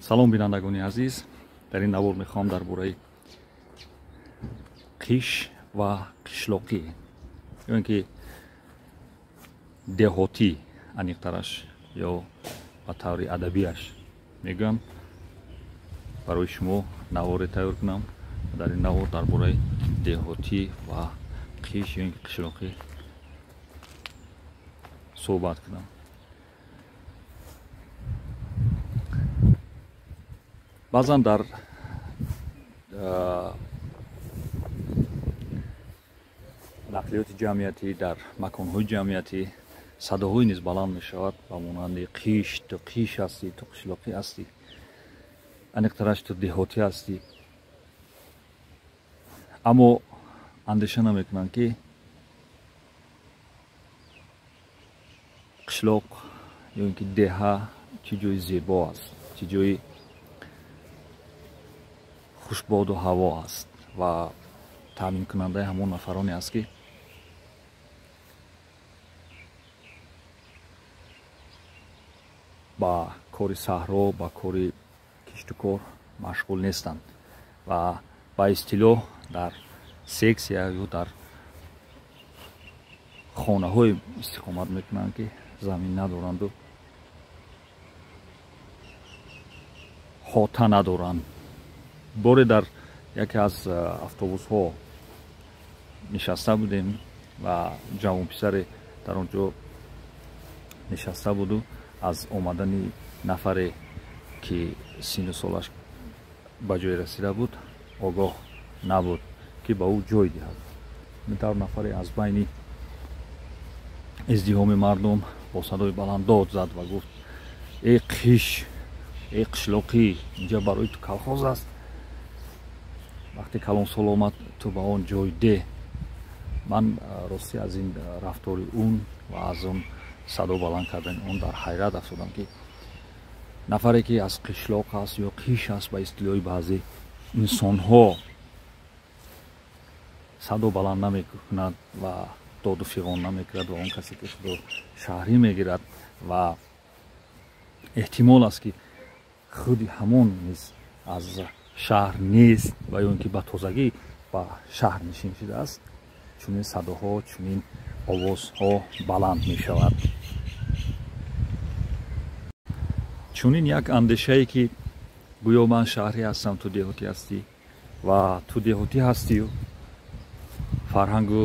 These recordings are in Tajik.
салом бинандагони азиз, дар ин навор мехоҳам дар бораи қиш ва қишлоқӣ ё ин ки деҳотӣ аниқтараш ё ба таври адабиаш мегӯям барои шумо наворе тайёр кунам. дар ин навор дар бораи деҳотӣ ва қиш ё ин ки қишлоқӣ суҳбат кунам. баъзан дар нақлиёти ҷамъиятӣ дар маконҳои ҷамъиятӣ садоҳои низ баланд мешавад ба монанди қиш, ту қиш ҳастӣ, ту қишлоқӣ ҳастӣ, аниқтараш ту деҳотӣ ҳастӣ. аммо андеша намекунанд ки қишлоқ ё ин ки деҳа чӣ ҷойи зебо аст, чӣ ҷойи хушбоду ҳаво аст ва таъминкунандаи ҳамон нафароне аст ки ба кори саҳро, ба кори киштукор машғул нестанд ва ба истилоҳ дар сексия ё дар хонаҳое истиқомат мекунанд ки замин надоранду хота надоранд. боре дар яке аз автобусҳо нишаста будем ва ҷавонписаре дар он ҷо нишаста буду. аз омадани нафаре ки сину солаш ба ҷой расида буд огоҳ набуд ки ба ӯ ҷой диҳад. интавр нафаре аз байни издиҳоми мардум бо садои баланд дод зад ва гуфт: эй қиш, эй қишлоқӣ, инҷа барои ту калхоз аст. вақте калонсол омад ту ба он ҷой де. ман рости аз ин рафтори он ва аз он садо баланд кардани он дар ҳайрат афтодам ки нафаре ки аз қишлоқ аст ё қиш аст ба истилоҳи баъзе инсонҳо садо баланд намекунад ва доду фиғон намекунад ва он касе ки худо шаҳрӣ мегирад ва эҳтимол аст ки худи ҳамон низ аз шаҳр нест ва ё ин ки ба тозагӣ ба шаҳр нишин шудааст, чунин садоҳо, чунин овозҳо баланд мешавад. чунин як андешае ки гӯё ман шаҳрӣ ҳастам, ту деҳотӣ ҳастӣ ва ту деҳотӣ ҳастию фарҳангу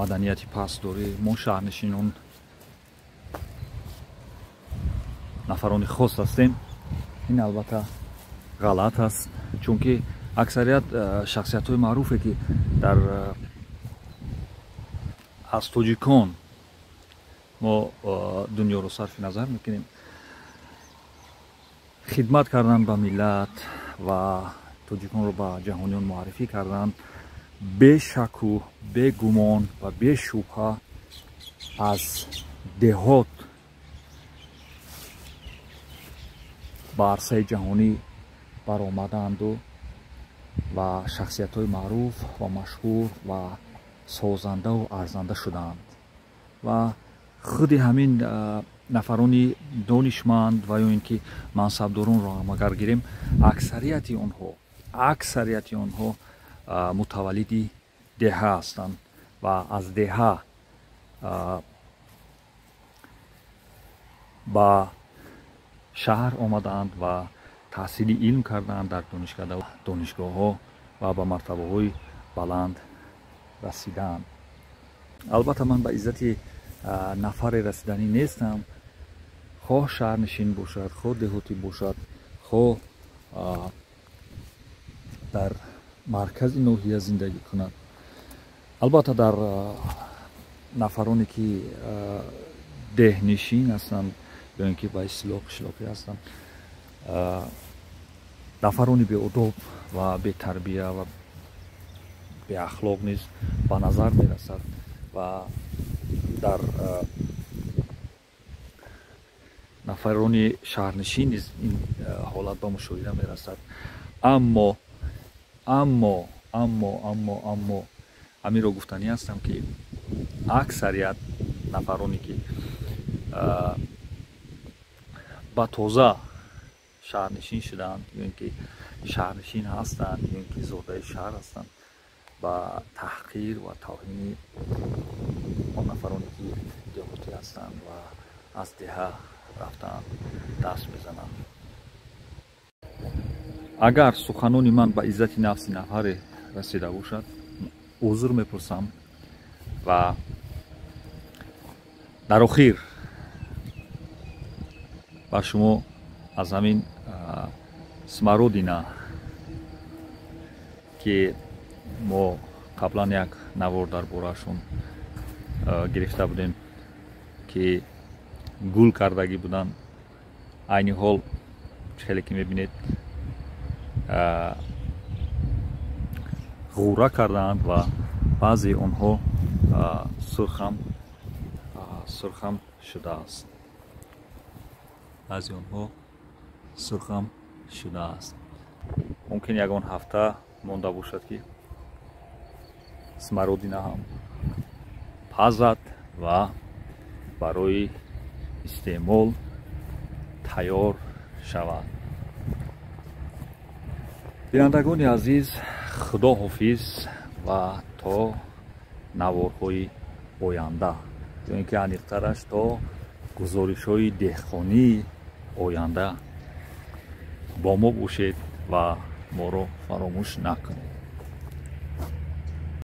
маданияти паст дорӣ, мо шаҳрнишинон нафарони хос ҳастем. ин албатта ғалат аст, чунки аксарият шахсиятҳои маъруфе ки дар аз тоҷикон мо дунёро сарфи назар мекунем, хидмат карданд ба миллат ва тоҷиконро ба ҷаҳониён муаррифӣ карданд. бешаку бегумон ва бешубҳа аз деҳот ба арсаи ҷаҳонӣ баромаданду ва шахсиятҳои маъруф ва машҳур ва созандаву арзанда шуданд ва худи ҳамин нафарони донишманд ва ё ин ки мансабдоронро ҳам агар гирем, аксарияти онҳо мутаваллиди деҳа ҳастанд ва аз деҳа ба шаҳр омадаанд ва таҳсили илм кардаанд дар донишгоҳҳо ва ба мартабаҳои баланд расидаанд. албатта ман ба иззати нафаре расиданӣ нестам. хоҳ шаҳрнишин бошад, хоҳ деҳотӣ бошад, хоҳ дар маркази ноҳия зиндагӣ кунад. албатта дар нафароне ки деҳнишин ҳастанд ё ин ки ба истилоҳ қишлоқӣ ҳастанд, нафарони беодоб ва бетарбия ва беахлоқ низ ба назар мерасад ва дар нафарони шаҳрнишин низ ин ҳолат ба мушоҳида мерасад. аммо ҳаминро гуфтанӣ ҳастам ки аксарият нафароне ки ба тоза шаҳрнишин шуданд ё ин ки шаҳрнишин ҳастанд ё ин ки зодаи шаҳр ҳастанд ба таҳқир ва тавҳини он нафароне ки деҳотӣ ҳастанд ва аз деҳа рафтаанд даст мезананд. агар суханони ман ба иззати нафси нафаре расида бошад узр мепурсам ва дар охир ба шумо аз ҳамин смародина ки мо қаблан як навор дар бораашон гирифта будем ки гул кардагӣ буданд айни ҳол хеле ки мебинед ғура кардаанд ва баъзе онҳо сурхам шудааст. баъзе онҳо сурхам шудааст. мумкин ягон ҳафта монда бошад ки смародина ҳам пазад ва барои истеъмол тайёр шавад. бинандагони азиз, худо ҳофиз ва то наворҳои оянда ё ин ки аниқтараш то гузоришҳои деҳқонии оянда бо мо бошед ва моро фаромӯш накунед.